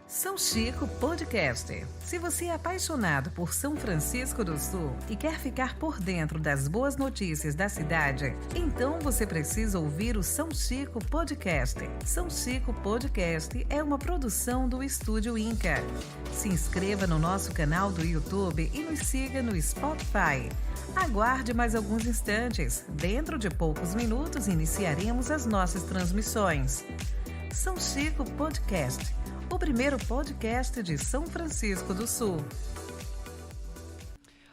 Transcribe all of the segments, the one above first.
São Chico Podcast. Se você é apaixonado por São Francisco do Sul e quer ficar por dentro das boas notícias da cidade, então você precisa ouvir o São Chico Podcast. São Chico Podcast é uma produção do Estúdio Inca. Se inscreva no nosso canal do YouTube e nos siga no Spotify. Aguarde mais alguns instantes. Dentro de poucos minutos iniciaremos as nossas transmissões. São Chico Podcast, o primeiro podcast de São Francisco do Sul.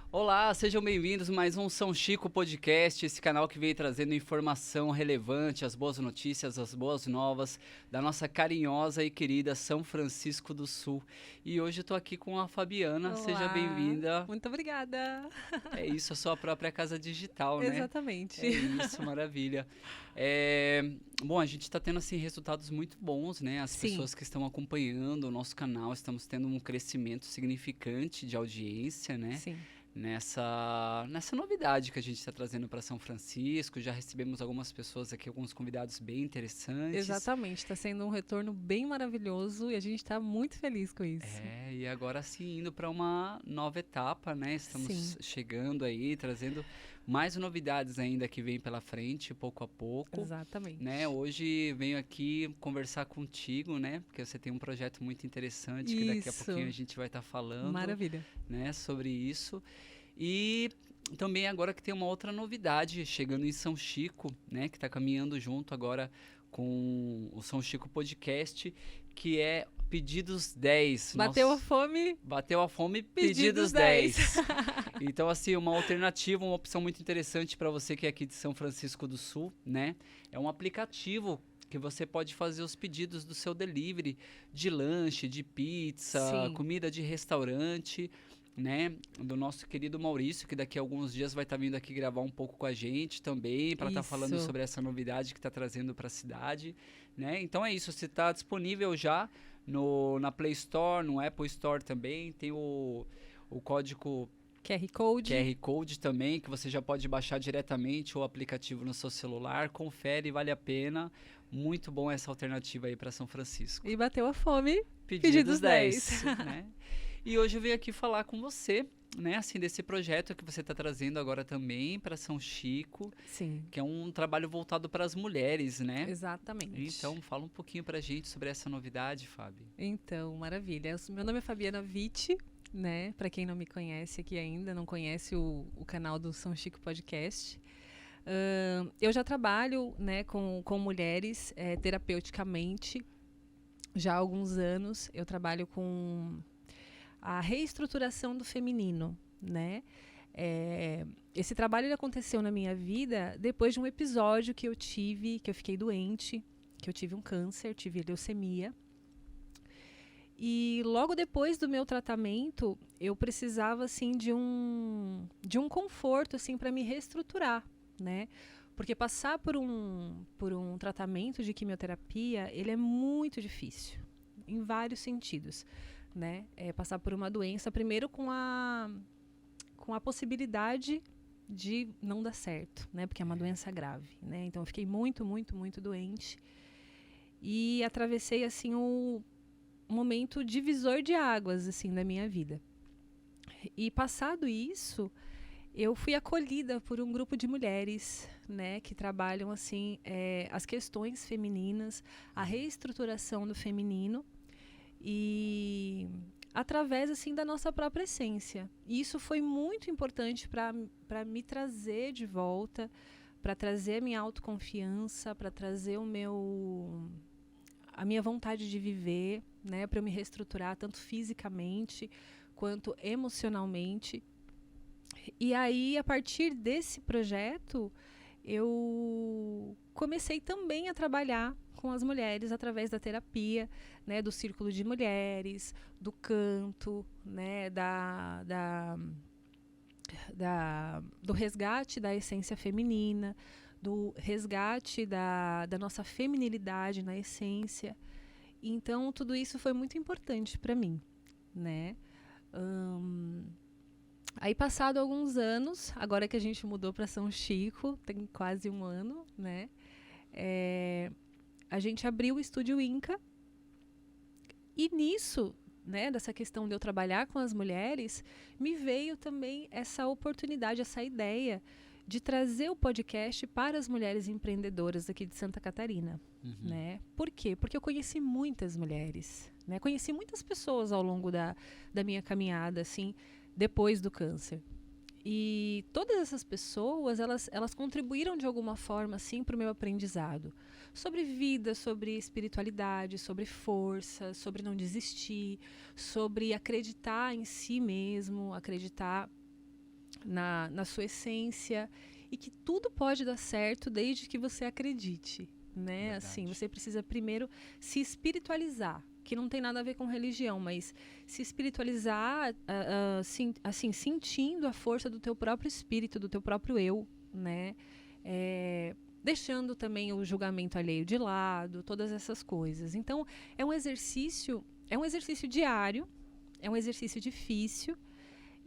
Olá, sejam bem-vindos a mais um São Chico Podcast, esse canal que vem trazendo informação relevante, as boas notícias, as boas novas da nossa carinhosa e querida São Francisco do Sul. E hoje eu tô aqui com a Fabiana, Olá, seja bem-vinda. Muito obrigada. É isso, a sua própria casa digital, né? Exatamente. É isso, maravilha. Bom, a gente está tendo assim resultados muito bons, né? As Sim. pessoas que estão acompanhando o nosso canal, estamos tendo um crescimento significante de audiência, né? Sim. Nessa novidade que a gente está trazendo para São Francisco. Já recebemos algumas pessoas aqui, alguns convidados bem interessantes. Exatamente, está sendo um retorno bem maravilhoso e a gente está muito feliz com isso. E agora sim, indo para uma nova etapa, né? Estamos Sim. chegando aí, trazendo mais novidades ainda que vem pela frente, pouco a pouco. Exatamente. Né? Hoje venho aqui conversar contigo, né? Porque você tem um projeto muito interessante que daqui a Isso. pouquinho a gente vai estar falando. Maravilha. Né? Sobre isso. E também agora que tem uma outra novidade chegando em São Chico, né? Que está caminhando junto agora com o São Chico Podcast, que é Pedidos 10. Bateu a fome. Bateu a fome, Pedidos Pedidos 10. Então, assim, uma alternativa, uma opção muito interessante para você que é aqui de São Francisco do Sul, né? É um aplicativo que você pode fazer os pedidos do seu delivery de lanche, de pizza, Sim. comida de restaurante, né? Do nosso querido Maurício, que daqui a alguns dias vai estar vindo aqui gravar um pouco com a gente também, para estar falando Isso. sobre essa novidade que está trazendo para a cidade, né? Então é isso, você está disponível já na Play Store, no Apple Store também, tem o código QR Code também, que você já pode baixar diretamente o aplicativo no seu celular, confere, vale a pena, muito bom essa alternativa aí para São Francisco. E bateu a fome. Pedidos 10, né? E hoje eu venho aqui falar com você, né, assim, desse projeto que você está trazendo agora também para São Chico, Sim. que é um trabalho voltado para as mulheres, né? Exatamente. Então, fala um pouquinho pra gente sobre essa novidade, Fábio. Então, maravilha. Meu nome é Fabiana Vitti, né? Para quem não me conhece aqui ainda, não conhece o canal do São Chico Podcast. Eu já trabalho, né, com mulheres terapeuticamente já há alguns anos. Eu trabalho com a reestruturação do feminino, né? Esse trabalho ele aconteceu na minha vida depois de um episódio que eu fiquei doente, que eu tive um câncer, tive leucemia. E logo depois do meu tratamento, eu precisava assim de um conforto assim para me reestruturar, né? Porque passar por um tratamento de quimioterapia, ele é muito difícil, em vários sentidos, né? Passar por uma doença, primeiro com a possibilidade de não dar certo, né? Porque é uma doença grave, né? Então eu fiquei muito, muito, muito doente e atravessei assim um momento divisor de águas assim da minha vida. E passado isso, eu fui acolhida por um grupo de mulheres, né, que trabalham assim as questões femininas, a reestruturação do feminino e através assim da nossa própria essência. E isso foi muito importante para me trazer de volta, para trazer a minha autoconfiança, para trazer a minha vontade de viver, né, para eu me reestruturar tanto fisicamente quanto emocionalmente. E aí, a partir desse projeto, eu comecei também a trabalhar com as mulheres através da terapia, né, do círculo de mulheres, do canto, né, do resgate da essência feminina, do resgate da nossa feminilidade na essência. Então, tudo isso foi muito importante para mim, né? Aí, passado alguns anos, agora que a gente mudou para São Chico, tem quase um ano, né? A gente abriu o Estúdio Inca E nisso, né, dessa questão de eu trabalhar com as mulheres, me veio também essa oportunidade, essa ideia de trazer o podcast para as mulheres empreendedoras aqui de Santa Catarina. Né? Por quê? Porque eu conheci muitas mulheres, né? Conheci muitas pessoas ao longo da minha caminhada, assim, depois do câncer. E todas essas pessoas, elas contribuíram de alguma forma, assim, para o meu aprendizado. Sobre vida, sobre espiritualidade, sobre força, sobre não desistir, sobre acreditar em si mesmo, acreditar na sua essência, e que tudo pode dar certo desde que você acredite, né? Verdade. Assim, você precisa primeiro se espiritualizar, que não tem nada a ver com religião, mas se espiritualizar, assim, sentindo a força do teu próprio espírito, do teu próprio eu, né? Deixando também o julgamento alheio de lado, todas essas coisas. Então, é um exercício diário, é um exercício difícil,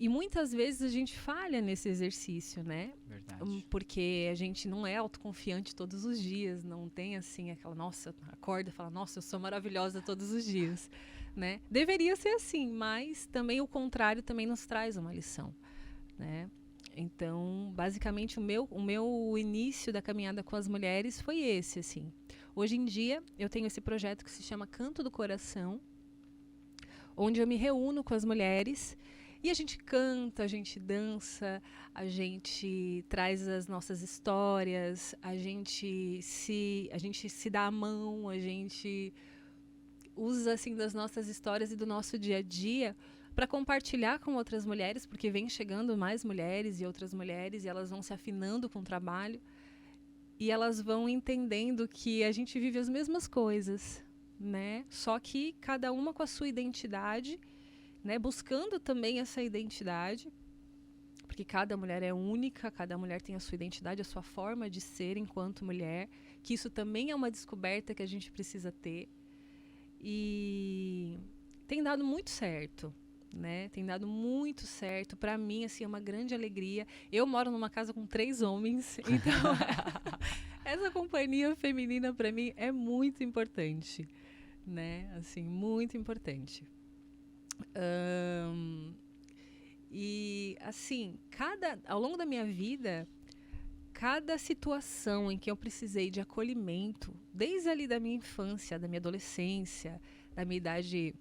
e muitas vezes a gente falha nesse exercício, né? Verdade. Porque a gente não é autoconfiante todos os dias, não tem assim aquela, nossa, acorda e fala, nossa, eu sou maravilhosa todos os dias, né? Deveria ser assim, mas também o contrário também nos traz uma lição, né? Então, basicamente, o meu início da caminhada com as mulheres foi esse, assim. Hoje em dia, eu tenho esse projeto que se chama Canto do Coração, onde eu me reúno com as mulheres e a gente canta, a gente dança, a gente traz as nossas histórias, a gente se dá a mão, a gente usa assim das nossas histórias e do nosso dia a dia para compartilhar com outras mulheres, porque vem chegando mais mulheres e outras mulheres e elas vão se afinando com o trabalho e elas vão entendendo que a gente vive as mesmas coisas, né? Só que cada uma com a sua identidade, né, buscando também essa identidade, porque cada mulher é única, cada mulher tem a sua identidade, a sua forma de ser enquanto mulher, que isso também é uma descoberta que a gente precisa ter. E tem dado muito certo, né? Tem dado muito certo. Para mim, assim, é uma grande alegria. Eu moro numa casa com 3 homens, então essa companhia feminina para mim é muito importante, né? Assim, muito importante. E assim, ao longo da minha vida, cada situação em que eu precisei de acolhimento, desde ali da minha infância, da minha adolescência, da minha idade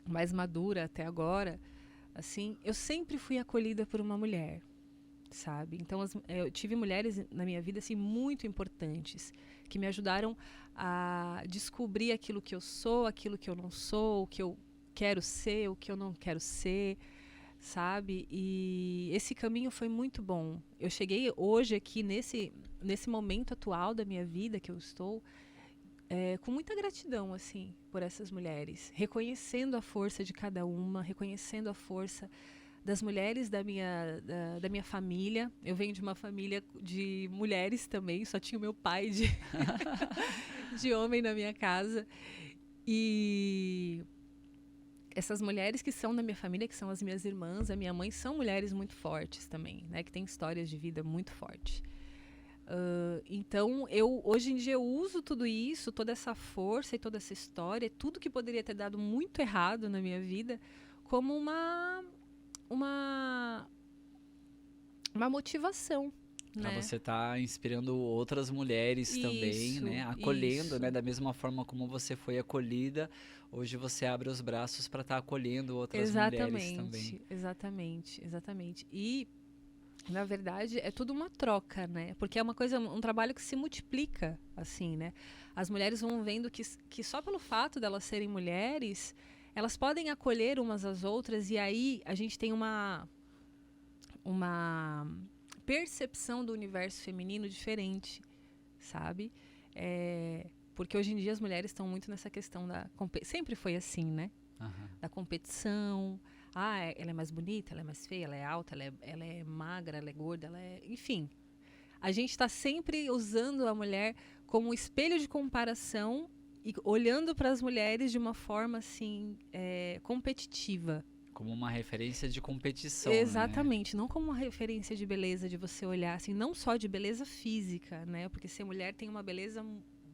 mais madura até agora, assim, eu sempre fui acolhida por uma mulher, sabe? Então, eu tive mulheres na minha vida assim muito importantes, que me ajudaram a descobrir aquilo que eu sou, aquilo que eu não sou, o que eu quero ser, o que eu não quero ser, sabe? E esse caminho foi muito bom. Eu cheguei hoje aqui nesse momento atual da minha vida que eu estou, com muita gratidão, assim, por essas mulheres, reconhecendo a força de cada uma, reconhecendo a força das mulheres da minha família. Eu venho de uma família de mulheres também, só tinha o meu pai de homem na minha casa. E essas mulheres que são da minha família, que são as minhas irmãs, a minha mãe, são mulheres muito fortes também, né? Que têm histórias de vida muito fortes. Então, hoje em dia eu uso tudo isso, toda essa força e toda essa história, tudo que poderia ter dado muito errado na minha vida, como uma motivação. Para Né? você estar inspirando outras mulheres também, né? Acolhendo, né? Da mesma forma como você foi acolhida, hoje você abre os braços para estar acolhendo outras mulheres também. Exatamente. E, na verdade, é tudo uma troca, né? Porque é um trabalho que se multiplica, assim, né? As mulheres vão vendo que só pelo fato delas serem mulheres, elas podem acolher umas às outras, e aí a gente tem uma percepção do universo feminino diferente, sabe? Porque hoje em dia as mulheres estão muito nessa questão sempre foi assim, né? Uhum. Da competição. Ela é mais bonita, ela é mais feia, ela é alta, ela é magra, ela é gorda, enfim. A gente está sempre usando a mulher como espelho de comparação e olhando para as mulheres de uma forma assim competitiva. Como uma referência de competição. Exatamente, né? Não como uma referência de beleza, de você olhar assim, não só de beleza física, né? Porque ser mulher tem uma beleza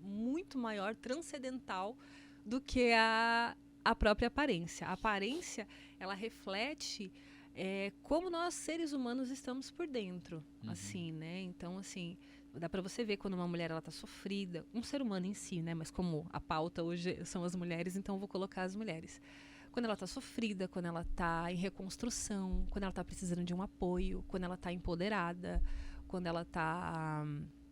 muito maior, transcendental, do que a a própria aparência. A aparência, ela reflete como nós, seres humanos, estamos por dentro, assim, né? Então, assim, dá para você ver quando uma mulher ela tá sofrida, um ser humano em si, né? Mas como a pauta hoje são as mulheres, então eu vou colocar as mulheres. Quando ela tá sofrida, quando ela tá em reconstrução, quando ela tá precisando de um apoio, quando ela tá empoderada, quando ela tá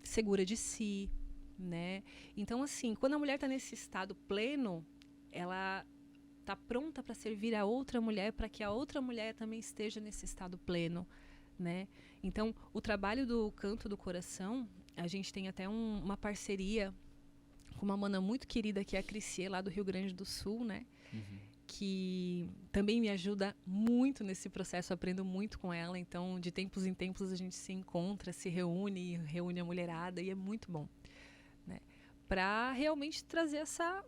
segura de si, né? Então, assim, quando a mulher tá nesse estado pleno, ela tá pronta para servir a outra mulher, para que a outra mulher também esteja nesse estado pleno, né? Então, o trabalho do Canto do Coração, a gente tem até uma parceria com uma mana muito querida, que é a Crissier, lá do Rio Grande do Sul, né? Que também me ajuda muito nesse processo, aprendo muito com ela. Então, de tempos em tempos, a gente se encontra, se reúne a mulherada, e é muito bom, né? Para realmente trazer essa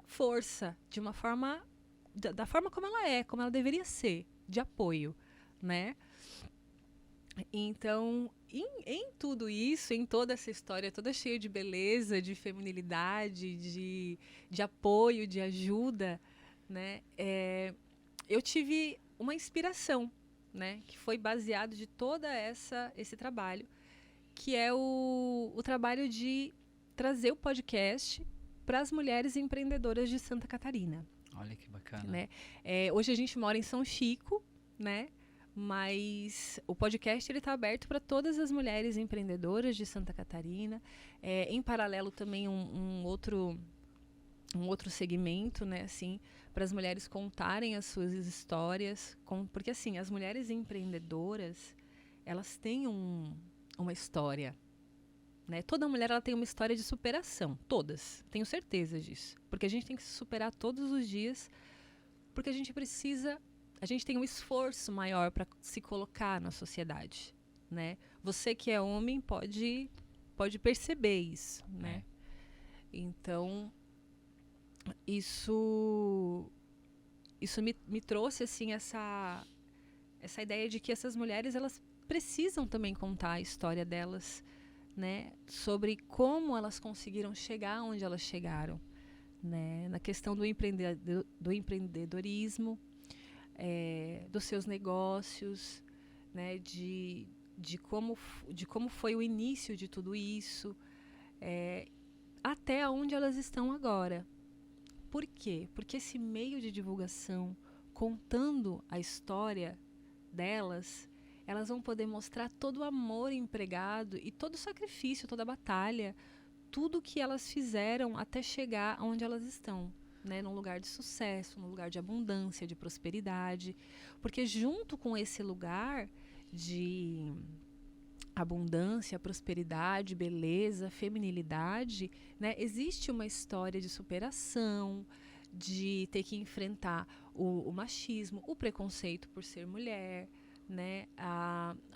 força de uma forma, da forma como ela deveria ser, de apoio, né? Então, em tudo isso, em toda essa história toda cheia de beleza, de feminilidade, de apoio, de ajuda, né? Eu tive uma inspiração, né? Que foi baseado de toda esse trabalho, que é o trabalho de trazer o podcast para as mulheres empreendedoras de Santa Catarina. Olha que bacana. Né? Hoje a gente mora em São Chico, né? Mas o podcast está aberto para todas as mulheres empreendedoras de Santa Catarina. Em paralelo também um outro segmento, né? Assim, para as mulheres contarem as suas histórias. Porque assim, as mulheres empreendedoras, elas têm uma história. Né? Toda mulher ela tem uma história de superação, todas, tenho certeza disso, porque a gente tem que se superar todos os dias, porque a gente tem um esforço maior para se colocar na sociedade, né? Você que é homem pode perceber isso, né? Então isso me trouxe assim essa ideia de que essas mulheres elas precisam também contar a história delas, né, sobre como elas conseguiram chegar onde elas chegaram, né, na questão do empreendedorismo, dos seus negócios, né, de como foi o início de tudo isso, até onde elas estão agora. Por quê? Porque esse meio de divulgação, contando a história delas, elas vão poder mostrar todo o amor empregado e todo o sacrifício, toda a batalha, tudo que elas fizeram até chegar onde elas estão, né? Num lugar de sucesso, num lugar de abundância, de prosperidade. Porque junto com esse lugar de abundância, prosperidade, beleza, feminilidade, né? Existe uma história de superação, de ter que enfrentar o machismo, o preconceito por ser mulher, né?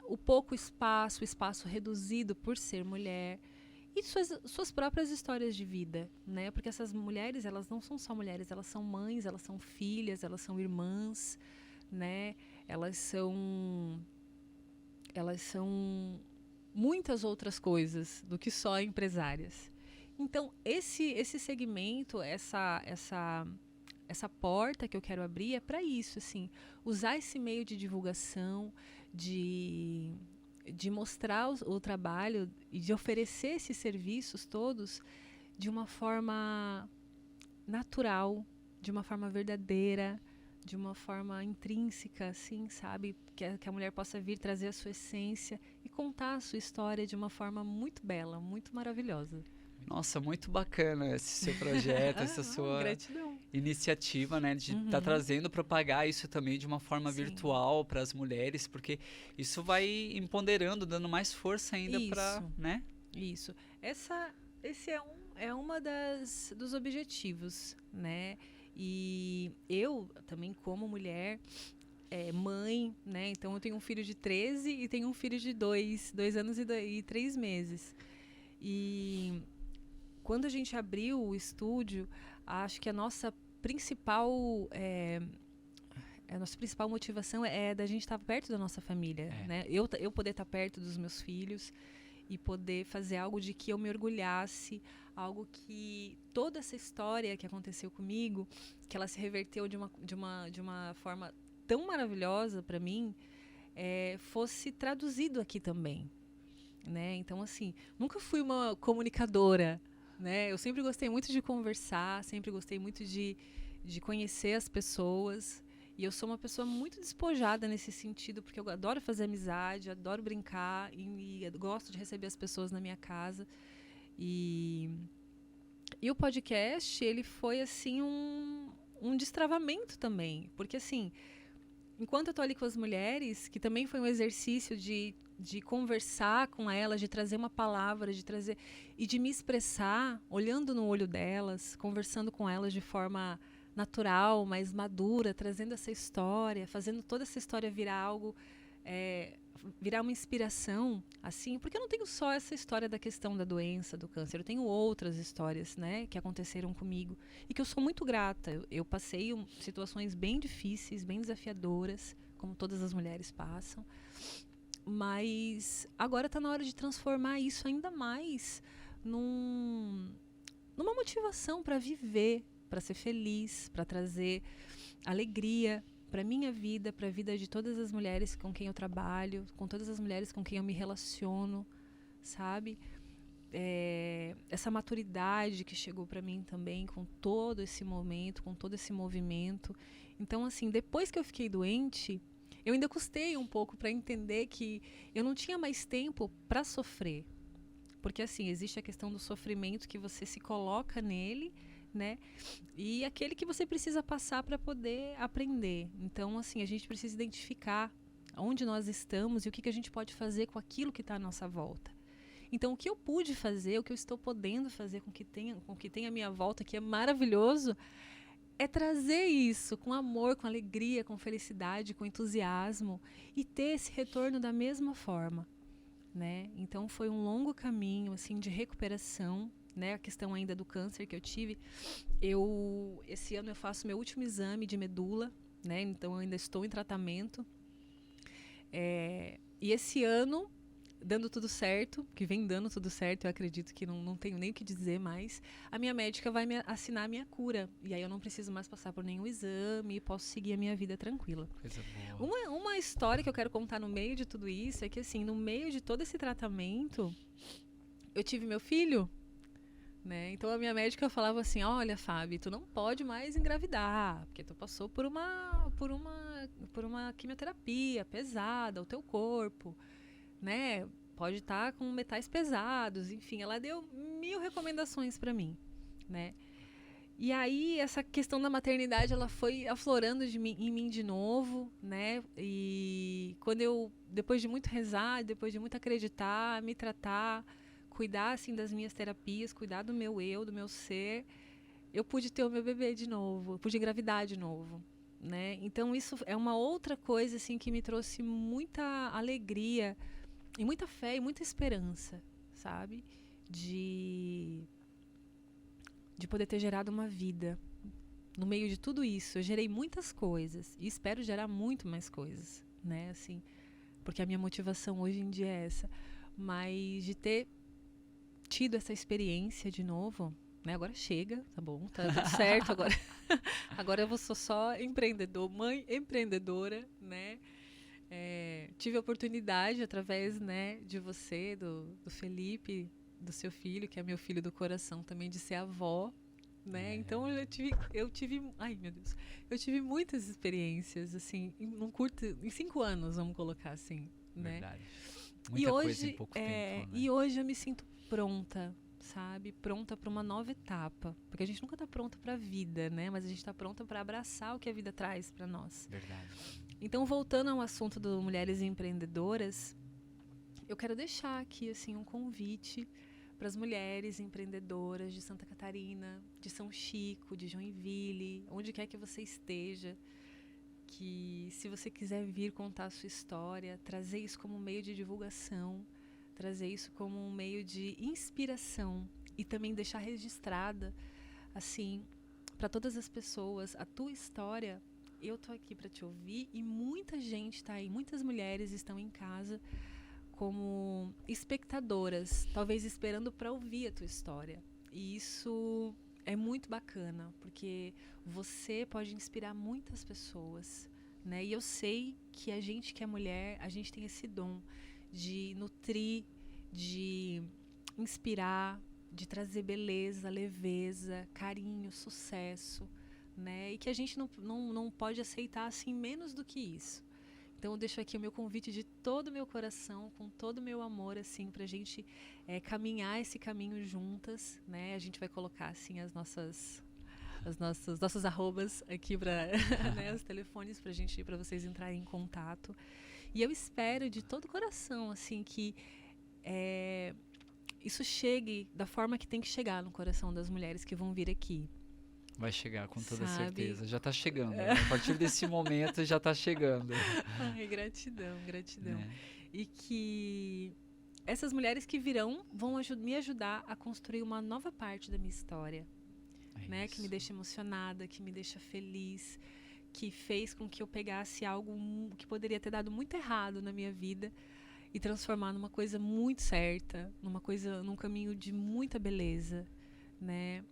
O pouco espaço, o espaço reduzido por ser mulher, e suas próprias histórias de vida, né? Porque essas mulheres, elas não são só mulheres, elas são mães, elas são filhas, elas são irmãs, né? Elas são muitas outras coisas do que só empresárias. Então, esse segmento, essa porta que eu quero abrir é para isso, assim, usar esse meio de divulgação, de mostrar o trabalho e de oferecer esses serviços todos de uma forma natural, de uma forma verdadeira, de uma forma intrínseca, assim, sabe? Que a mulher possa vir trazer a sua essência e contar a sua história de uma forma muito bela, muito maravilhosa. Nossa, muito bacana esse seu projeto, essa sua gratidão. Iniciativa, né, de estar trazendo, propagar isso também de uma forma virtual para as mulheres, porque isso vai empoderando, dando mais força ainda para, né? Isso. Esse é uma dos objetivos, né? E eu também, como mulher, mãe, né? Então eu tenho um filho de 13 e tenho um filho de 2 anos e 3 meses. E quando a gente abriu o estúdio, acho que a nossa principal motivação é da gente estar perto da nossa família, né? Eu poder estar perto dos meus filhos e poder fazer algo de que eu me orgulhasse, algo que toda essa história que aconteceu comigo, que ela se reverteu de uma forma tão maravilhosa para mim, fosse traduzido aqui também, né? Então, assim, nunca fui uma comunicadora, né? Eu sempre gostei muito de conversar, sempre gostei muito de conhecer as pessoas. E eu sou uma pessoa muito despojada nesse sentido, porque eu adoro fazer amizade, adoro brincar e gosto de receber as pessoas na minha casa. E o podcast, ele foi, assim, um destravamento também. Porque, assim, enquanto eu tô ali com as mulheres, que também foi um exercício de conversar com elas, de trazer uma palavra, e de me expressar, olhando no olho delas, conversando com elas de forma natural, mais madura, trazendo essa história, fazendo toda essa história virar algo, virar uma inspiração, assim, porque eu não tenho só essa história da questão da doença, do câncer, eu tenho outras histórias, né, que aconteceram comigo e que eu sou muito grata. Eu passei situações bem difíceis, bem desafiadoras, como todas as mulheres passam, mas agora está na hora de transformar isso ainda mais numa motivação para viver, para ser feliz, para trazer alegria para minha vida, para a vida de todas as mulheres com quem eu trabalho, com todas as mulheres com quem eu me relaciono, sabe? Essa maturidade que chegou para mim também com todo esse momento, com todo esse movimento. Então, assim, depois que eu fiquei doente, eu ainda custei um pouco para entender que eu não tinha mais tempo para sofrer. Porque, assim, existe a questão do sofrimento que você se coloca nele, né? E aquele que você precisa passar para poder aprender. Então, assim, a gente precisa identificar onde nós estamos e o que a gente pode fazer com aquilo que está à nossa volta. Então, o que eu pude fazer, o que eu estou podendo fazer com o que tem à minha volta, que é maravilhoso, é trazer isso com amor, com alegria, com felicidade, com entusiasmo e ter esse retorno da mesma forma, né? Então, foi um longo caminho, assim, de recuperação, né, a questão ainda do câncer que eu tive. Esse ano eu faço meu último exame de medula, né, então eu ainda estou em tratamento. E esse ano, dando tudo certo, que vem dando tudo certo, eu acredito que não tenho nem o que dizer mais, a minha médica vai me assinar a minha cura. E aí eu não preciso mais passar por nenhum exame e posso seguir a minha vida tranquila. Coisa boa. Uma história que eu quero contar no meio de tudo isso é que, assim, no meio de todo esse tratamento, eu tive meu filho, né? Então a minha médica falava assim: olha, Fábio, tu não pode mais engravidar, porque tu passou por uma quimioterapia pesada, o teu corpo, né? Pode estar com metais pesados, enfim, ela deu 1000 recomendações para mim, né? E aí essa questão da maternidade, ela foi aflorando em mim de novo, né? E quando depois de muito rezar, depois de muito acreditar, me tratar, cuidar, assim, das minhas terapias, cuidar do meu eu, do meu ser, eu pude ter o meu bebê de novo, eu pude engravidar de novo, né? Então isso é uma outra coisa, assim, que me trouxe muita alegria e muita fé e muita esperança, sabe? De poder ter gerado uma vida. No meio de tudo isso, eu gerei muitas coisas e espero gerar muito mais coisas, né? Assim, porque a minha motivação hoje em dia é essa. Mas de ter tido essa experiência de novo, né? Agora chega, tá bom, tá tudo certo agora. Agora eu sou só mãe empreendedora, né? Tive a oportunidade através, né, de você, do Felipe, do seu filho, que é meu filho do coração também, de ser avó, né? Então eu tive, ai meu Deus, eu tive muitas experiências, assim, em 5 anos, vamos colocar assim, né? Verdade. Muita coisa em pouco tempo, né? E hoje eu me sinto pronta, sabe? Pronta para uma nova etapa. Porque a gente nunca está pronta para a vida, né? Mas a gente está pronta para abraçar o que a vida traz para nós. Verdade. Então, voltando ao assunto do Mulheres Empreendedoras, eu quero deixar aqui, assim, um convite para as mulheres empreendedoras de Santa Catarina, de São Chico, de Joinville, onde quer que você esteja, que se você quiser vir contar a sua história, trazer isso como um meio de divulgação, trazer isso como um meio de inspiração e também deixar registrada, assim, para todas as pessoas, a tua história. Eu tô aqui para te ouvir e muita gente está aí, muitas mulheres estão em casa como espectadoras, talvez esperando para ouvir a tua história. E isso é muito bacana, porque você pode inspirar muitas pessoas, né? E eu sei que a gente que é mulher, a gente tem esse dom de nutrir, de inspirar, de trazer beleza, leveza, carinho, sucesso, né? E que a gente não pode aceitar assim menos do que isso. Então eu deixo aqui o meu convite de todo o meu coração, com todo o meu amor, assim, pra gente caminhar esse caminho juntas, né? A gente vai colocar, assim, nossos arrobas aqui para né, os telefones para vocês entrarem em contato. E eu espero de todo o coração, assim, que isso chegue da forma que tem que chegar no coração das mulheres que vão vir aqui. Vai chegar, com toda Sabe? certeza. Já está chegando. Né? A partir desse momento já está chegando. Ai, gratidão. E que essas mulheres que virão vão me ajudar a construir uma nova parte da minha história. Né? Que me deixa emocionada, que me deixa feliz, que fez com que eu pegasse algo que poderia ter dado muito errado na minha vida e transformar numa coisa muito certa, num caminho de muita beleza, né?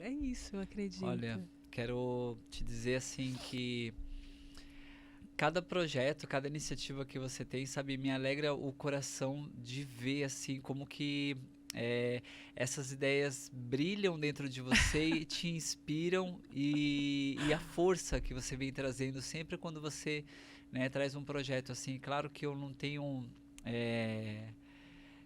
É isso, eu acredito. Olha, quero te dizer assim que cada projeto, cada iniciativa que você tem, sabe, me alegra o coração de ver assim como que essas ideias brilham dentro de você e te inspiram e a força que você vem trazendo sempre quando você, né, traz um projeto assim. Claro que eu não tenho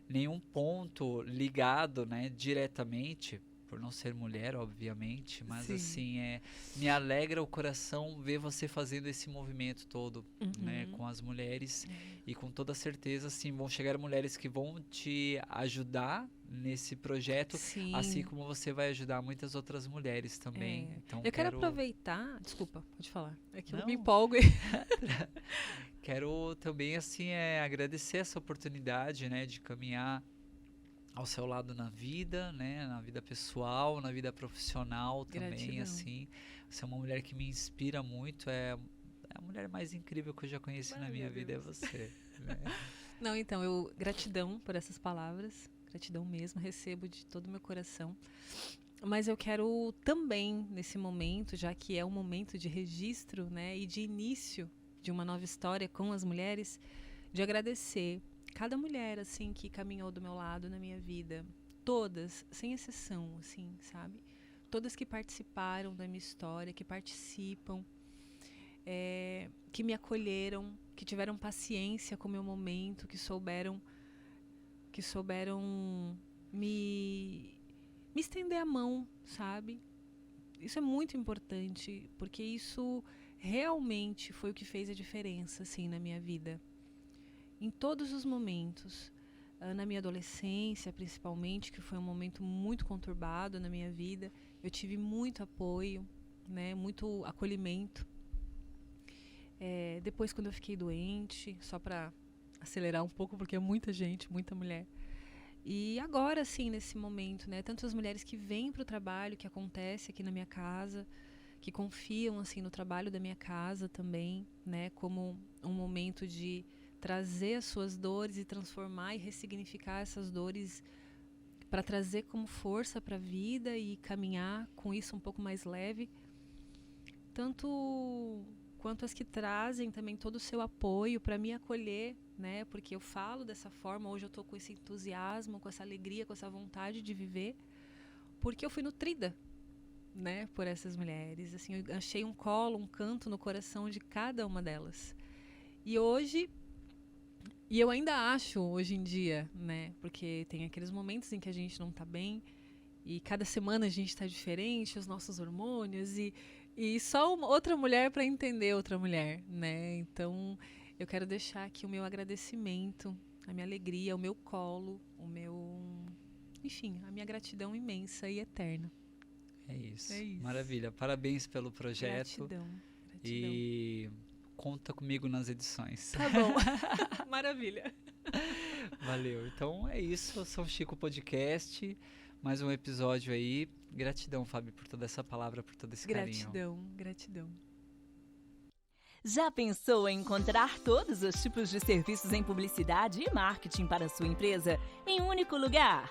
nenhum ponto ligado, né, diretamente, por não ser mulher, obviamente, mas Sim. assim, me alegra o coração ver você fazendo esse movimento todo, né, com as mulheres, e com toda certeza, assim, vão chegar mulheres que vão te ajudar nesse projeto, Sim. assim como você vai ajudar muitas outras mulheres também. Então, eu quero aproveitar, desculpa, pode falar, é que eu me empolgo. Quero também, assim, agradecer essa oportunidade, né, de caminhar ao seu lado na vida, né, na vida pessoal, na vida profissional também. Gratidão. Assim, você é uma mulher que me inspira muito, é a mulher mais incrível que eu já conheci na minha vida, é você. Né? Não, então, gratidão por essas palavras, gratidão mesmo, recebo de todo o meu coração. Mas eu quero também, nesse momento, já que é um momento de registro, né, e de início de uma nova história com as mulheres, de agradecer cada mulher, assim, que caminhou do meu lado na minha vida. Todas, sem exceção, assim, sabe? Todas que participaram da minha história, que participam, que me acolheram, que tiveram paciência com o meu momento, que souberam me estender a mão, sabe? Isso é muito importante, porque isso realmente foi o que fez a diferença, assim, na minha vida. Em todos os momentos, na minha adolescência, principalmente, que foi um momento muito conturbado na minha vida, eu tive muito apoio, né, muito acolhimento. Depois, quando eu fiquei doente, só para acelerar um pouco, porque é muita gente, muita mulher. E agora, sim, nesse momento, né, tantas mulheres que vêm para o trabalho que acontece aqui na minha casa, que confiam, assim, no trabalho da minha casa também, né, como um momento de trazer as suas dores e transformar e ressignificar essas dores para trazer como força para a vida e caminhar com isso um pouco mais leve. Tanto quanto as que trazem também todo o seu apoio para me acolher, né? Porque eu falo dessa forma, hoje eu estou com esse entusiasmo, com essa alegria, com essa vontade de viver, porque eu fui nutrida, né, por essas mulheres. Assim, eu achei um colo, um canto no coração de cada uma delas. E eu ainda acho hoje em dia, né, porque tem aqueles momentos em que a gente não está bem e cada semana a gente está diferente, os nossos hormônios e só outra mulher para entender outra mulher, né? Então eu quero deixar aqui o meu agradecimento, a minha alegria, o meu colo, enfim, a minha gratidão imensa e eterna. É isso. Maravilha. Parabéns pelo projeto. Gratidão. E conta comigo nas edições. Tá bom. Maravilha. Valeu. Então é isso. São Chico Podcast. Mais um episódio aí. Gratidão, Fábio, por toda essa palavra, por todo esse carinho. Gratidão. Já pensou em encontrar todos os tipos de serviços em publicidade e marketing para a sua empresa em um único lugar?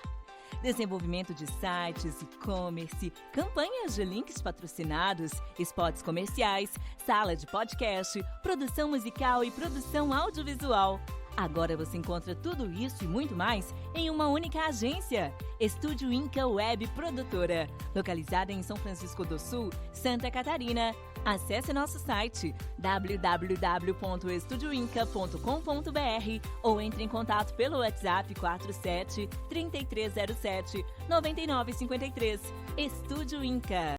Desenvolvimento de sites, e-commerce, campanhas de links patrocinados, spots comerciais, sala de podcast, produção musical e produção audiovisual. Agora você encontra tudo isso e muito mais em uma única agência. Estúdio Inca Web Produtora, localizada em São Francisco do Sul, Santa Catarina. Acesse nosso site www.estudioinca.com.br ou entre em contato pelo WhatsApp 47 3307 9953. Estúdio Inca.